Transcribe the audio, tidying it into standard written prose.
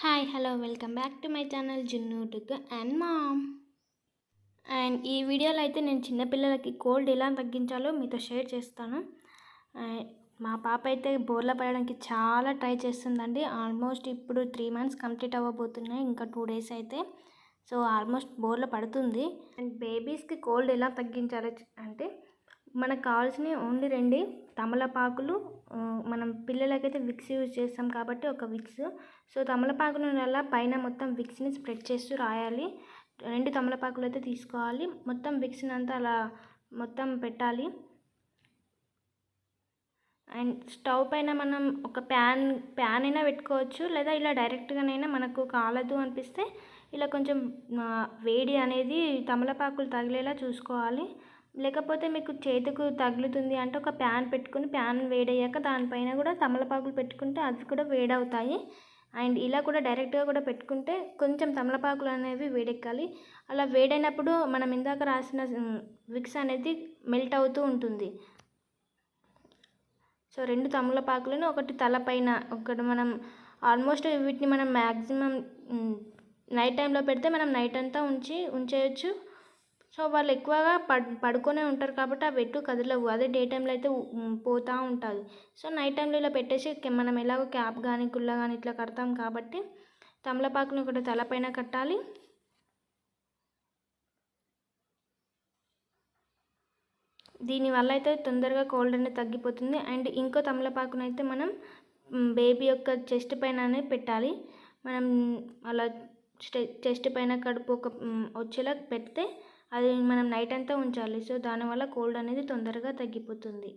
Hi hello welcome back to my channel జున్ను టుక్ and mom. And ఈ వీడియోలో అయితే నేను చిన్నపిల్లలకి కోల్డ్ ఎలా తగ్గించాలో మీతో షేర్ చేస్తాను. మా పాప అయితే బోర్లా పడడానికి చాలా ట్రై చేస్తుందండి. ఆల్మోస్ట్ ఇప్పుడు 3 months కంప్లీట్ అవ్వబోతున్నాయి, ఇంకా 2 days అయితే. సో ఆల్మోస్ట్ బోర్లా పడుతుంది. అండ్ బేబీస్కి కోల్డ్ ఎలా తగ్గించాలో అంటే మనకు కావాల్సినవి ఓన్లీ 2 తమలపాకులు. మనం పిల్లలకైతే విక్స్ యూజ్ చేస్తాం కాబట్టి ఒక విక్స్. సో తమలపాకుల వల్ల పైన మొత్తం విక్స్ని స్ప్రెడ్ చేస్తూ రాయాలి. 2 తమలపాకులు అయితే తీసుకోవాలి. మొత్తం విక్స్ని అంతా అలా మొత్తం పెట్టాలి. అండ్ స్టవ్ పైన మనం ఒక ప్యాన్ అయినా పెట్టుకోవచ్చు, లేదా ఇలా డైరెక్ట్గానైనా మనకు కాలదు అనిపిస్తే ఇలా కొంచెం వేడి అనేది తమలపాకులు తగిలేలా చూసుకోవాలి. లేకపోతే మీకు చేతికి తగులుతుంది అంటే ఒక ప్యాన్ పెట్టుకుని ప్యాన్ వేడయ్యాక దానిపైన కూడా తమలపాకులు పెట్టుకుంటే అవి కూడా వేడవుతాయి. అండ్ ఇలా కూడా డైరెక్ట్గా కూడా పెట్టుకుంటే కొంచెం తమలపాకులు అనేవి వేడెక్కాలి. అలా వేడైనప్పుడు మనం ఇందాక రాసిన విక్స్ అనేది మెల్ట్ అవుతూ ఉంటుంది. సో 2 తమలపాకులను ఒకటి తలపైన ఒకటి మనం ఆల్మోస్ట్ వీటిని మనం మ్యాక్సిమం నైట్ టైంలో పెడితే మనం నైట్ అంతా ఉంచేయచ్చు. సో వాళ్ళు ఎక్కువగా పడుకొనే ఉంటారు కాబట్టి అవి ఎటు కదలవు. అదే డే టైంలో అయితే పోతూ ఉంటుంది. సో నైట్ టైంలో ఇలా పెట్టేసి మనం ఎలాగో క్యాప్ కానీ కుల్ల కానీ ఇట్లా కడతాం కాబట్టి తమలపాకుని ఒకటి తలపైన కట్టాలి. దీనివల్ల అయితే తొందరగా కోల్డ్ అనేది తగ్గిపోతుంది. అండ్ ఇంకో తమలపాకును అయితే మనం బేబీ యొక్క చెస్ట్ పైన పెట్టాలి. మనం అలా చెస్ట్ పైన కడుపు వచ్చేలా పెడితే అది మనం నైట్ అంతా ఉంచాలి. సో దానివల్ల కోల్డ్ అనేది తొందరగా తగ్గిపోతుంది.